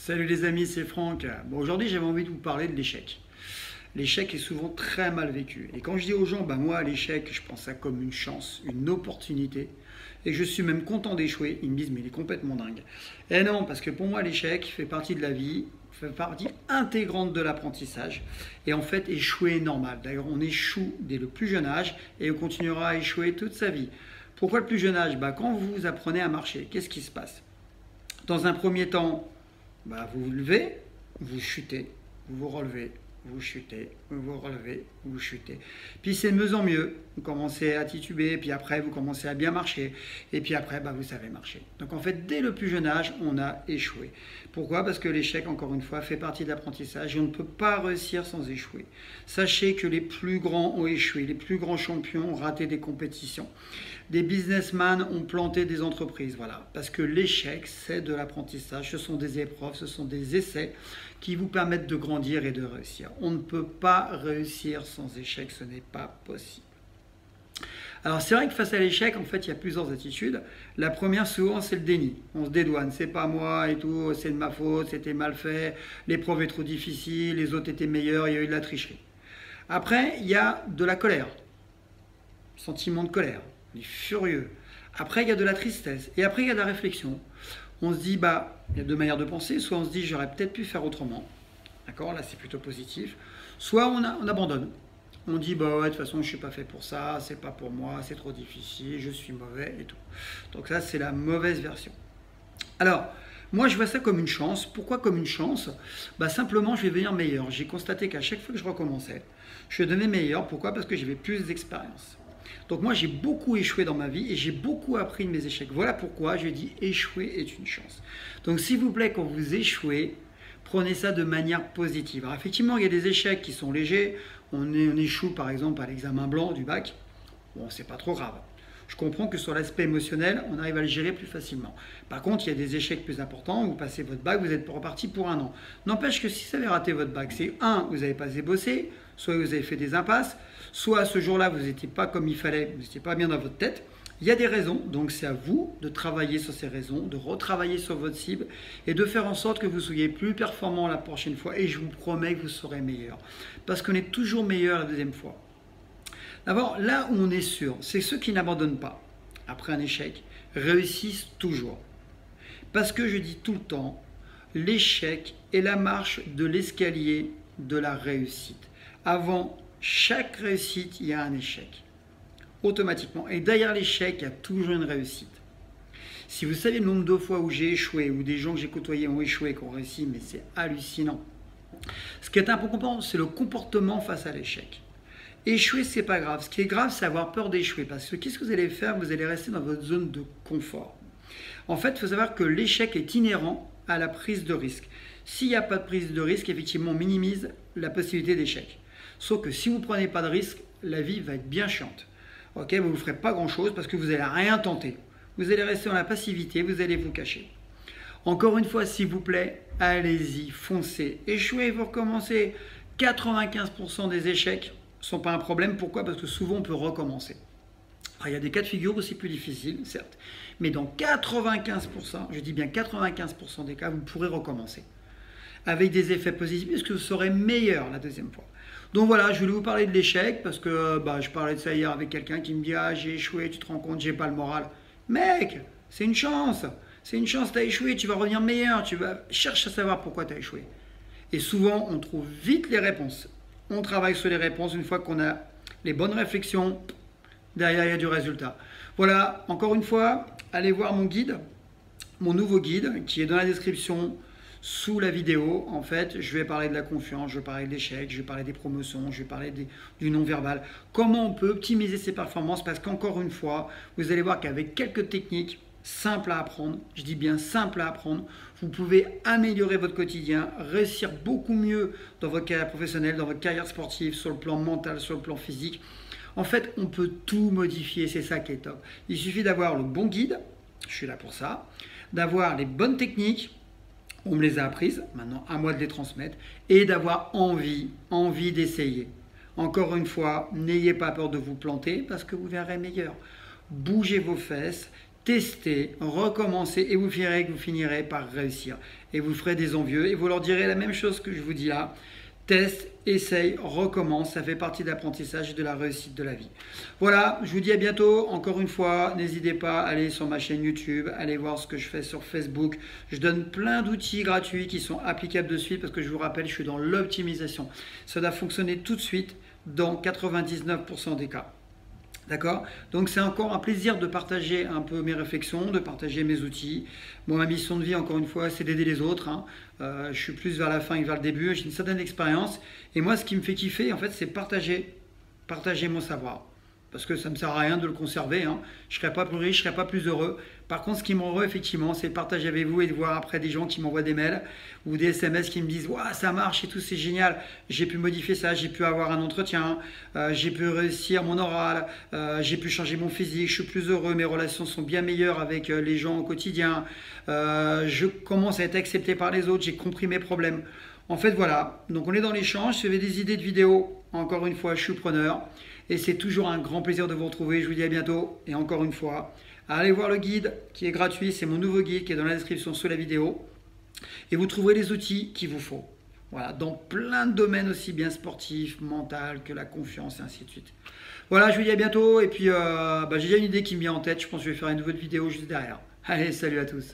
Salut les amis, c'est Franck. Bon, aujourd'hui, j'avais envie de vous parler de l'échec. L'échec est souvent très mal vécu. Et quand je dis aux gens, moi, l'échec, je pense ça comme une chance, une opportunité. Et je suis même content d'échouer. Ils me disent, mais il est complètement dingue. Et non, parce que pour moi, l'échec fait partie de la vie, fait partie intégrante de l'apprentissage. Et en fait, échouer est normal. D'ailleurs, on échoue dès le plus jeune âge et on continuera à échouer toute sa vie. Pourquoi le plus jeune âge? Quand vous apprenez à marcher, qu'est-ce qui se passe? Dans un premier temps, vous vous levez, vous chutez, vous vous relevez, vous chutez, vous vous relevez, vous chutez. Puis c'est de mieux en mieux, vous commencez à tituber, puis après vous commencez à bien marcher, et puis après vous savez marcher. Donc en fait, dès le plus jeune âge, on a échoué. Pourquoi? Parce que l'échec, encore une fois, fait partie de l'apprentissage et on ne peut pas réussir sans échouer. Sachez que les plus grands ont échoué, les plus grands champions ont raté des compétitions. Des businessmen ont planté des entreprises, voilà. Parce que l'échec, c'est de l'apprentissage, ce sont des épreuves, ce sont des essais qui vous permettent de grandir et de réussir. On ne peut pas réussir sans échec, ce n'est pas possible. Alors c'est vrai que face à l'échec, en fait, il y a plusieurs attitudes. La première, souvent, c'est le déni. On se dédouane, c'est pas moi et tout, c'est de ma faute, c'était mal fait, l'épreuve est trop difficile, les autres étaient meilleurs, il y a eu de la tricherie. Après, il y a de la colère, sentiment de colère. On est furieux. Après, il y a de la tristesse. Et après, il y a de la réflexion. On se dit, il y a deux manières de penser. Soit on se dit, j'aurais peut-être pu faire autrement. D'accord? Là, c'est plutôt positif. Soit on abandonne. On dit, ouais, de toute façon, je ne suis pas fait pour ça, c'est pas pour moi, c'est trop difficile, je suis mauvais et tout. Donc ça, c'est la mauvaise version. Alors, moi, je vois ça comme une chance. Pourquoi comme une chance? Simplement, je vais devenir meilleur. J'ai constaté qu'à chaque fois que je recommençais, je devenais meilleur. Pourquoi? Parce que j'avais plus d'expérience. Donc moi, j'ai beaucoup échoué dans ma vie et j'ai beaucoup appris de mes échecs. Voilà pourquoi je dis échouer est une chance. Donc s'il vous plaît, quand vous échouez, prenez ça de manière positive. Alors effectivement, il y a des échecs qui sont légers. On échoue par exemple à l'examen blanc du bac. Bon, c'est pas trop grave. Je comprends que sur l'aspect émotionnel, on arrive à le gérer plus facilement. Par contre, il y a des échecs plus importants. Vous passez votre bac, vous êtes reparti pour un an. N'empêche que si vous avez raté votre bac, c'est vous n'avez pas assez bossé, soit vous avez fait des impasses, soit ce jour-là, vous n'étiez pas comme il fallait, vous n'étiez pas bien dans votre tête. Il y a des raisons, donc c'est à vous de travailler sur ces raisons, de retravailler sur votre cible et de faire en sorte que vous soyez plus performant la prochaine fois. Et je vous promets que vous serez meilleur. Parce qu'on est toujours meilleur la deuxième fois. D'abord, là où on est sûr, c'est ceux qui n'abandonnent pas après un échec réussissent toujours. Parce que je dis tout le temps, l'échec est la marche de l'escalier de la réussite. Avant chaque réussite, il y a un échec. Automatiquement. Et derrière l'échec, il y a toujours une réussite. Si vous savez le nombre de fois où j'ai échoué, ou des gens que j'ai côtoyés ont échoué et qui ont réussi, mais c'est hallucinant. Ce qui est important, c'est le comportement face à l'échec. Échouer, c'est pas grave. Ce qui est grave, c'est avoir peur d'échouer. Parce que qu'est-ce que vous allez faire? Vous allez rester dans votre zone de confort. En fait, il faut savoir que l'échec est inhérent à la prise de risque. S'il n'y a pas de prise de risque, effectivement, on minimise la possibilité d'échec. Sauf que si vous ne prenez pas de risque, la vie va être bien chiante. Ok, vous ne ferez pas grand-chose parce que vous n'allez rien tenter. Vous allez rester dans la passivité, vous allez vous cacher. Encore une fois, s'il vous plaît, allez-y, foncez. Échouez, vous recommencez. 95% des échecs ne sont pas un problème. Pourquoi? Parce que souvent, on peut recommencer. Alors, il y a des cas de figure aussi plus difficiles, certes. Mais dans 95%, je dis bien 95% des cas, vous pourrez recommencer. Avec des effets positifs, parce que vous serez meilleur la deuxième fois. Donc voilà, je voulais vous parler de l'échec, parce que je parlais de ça hier avec quelqu'un qui me dit « Ah, j'ai échoué, tu te rends compte, j'ai pas le moral. » Mec, c'est une chance. C'est une chance, tu as échoué, tu vas revenir meilleur. Cherche à savoir pourquoi tu as échoué. Et souvent, on trouve vite les réponses. On travaille sur les réponses. Une fois qu'on a les bonnes réflexions, derrière, il y a du résultat. Voilà, encore une fois, allez voir mon guide, mon nouveau guide, qui est dans la description sous la vidéo. En fait, je vais parler de la confiance, je vais parler de l'échec, je vais parler des promotions, je vais parler du non-verbal. Comment on peut optimiser ses performances? Parce qu'encore une fois, vous allez voir qu'avec quelques techniques simples à apprendre, je dis bien simples à apprendre, vous pouvez améliorer votre quotidien, réussir beaucoup mieux dans votre carrière professionnelle, dans votre carrière sportive, sur le plan mental, sur le plan physique. En fait, on peut tout modifier, c'est ça qui est top. Il suffit d'avoir le bon guide, je suis là pour ça, d'avoir les bonnes techniques, on me les a apprises, maintenant à moi de les transmettre, et d'avoir envie d'essayer. Encore une fois, n'ayez pas peur de vous planter parce que vous verrez meilleur. Bougez vos fesses, testez, recommencez et vous verrez que vous finirez par réussir. Et vous ferez des envieux et vous leur direz la même chose que je vous dis là. Teste, essaye, recommence, ça fait partie de l'apprentissage et de la réussite de la vie. Voilà, je vous dis à bientôt. Encore une fois, n'hésitez pas à aller sur ma chaîne YouTube, allez voir ce que je fais sur Facebook. Je donne plein d'outils gratuits qui sont applicables de suite parce que je vous rappelle, je suis dans l'optimisation. Ça doit fonctionner tout de suite dans 99% des cas. D'accord? Donc c'est encore un plaisir de partager un peu mes réflexions, de partager mes outils. Moi, ma mission de vie, encore une fois, c'est d'aider les autres. Hein. Je suis plus vers la fin que vers le début. J'ai une certaine expérience. Et moi, ce qui me fait kiffer, en fait, c'est partager mon savoir. Parce que ça ne me sert à rien de le conserver. Hein. Je ne serai pas plus riche, je ne serai pas plus heureux. Par contre, ce qui me rend heureux, effectivement, c'est de partager avec vous et de voir après des gens qui m'envoient des mails ou des SMS qui me disent « Waouh, ça marche et tout, c'est génial. J'ai pu modifier ça, j'ai pu avoir un entretien, j'ai pu réussir mon oral, j'ai pu changer mon physique, je suis plus heureux, mes relations sont bien meilleures avec les gens au quotidien, je commence à être accepté par les autres, j'ai compris mes problèmes. » En fait, voilà. Donc, on est dans l'échange. Si vous avez des idées de vidéos, encore une fois, je suis preneur. Et c'est toujours un grand plaisir de vous retrouver. Je vous dis à bientôt. Et encore une fois, allez voir le guide qui est gratuit. C'est mon nouveau guide qui est dans la description sous la vidéo. Et vous trouverez les outils qu'il vous faut. Voilà, dans plein de domaines aussi bien sportifs, mental, que la confiance et ainsi de suite. Voilà, je vous dis à bientôt. Et puis, j'ai déjà une idée qui me vient en tête. Je pense que je vais faire une nouvelle vidéo juste derrière. Allez, salut à tous.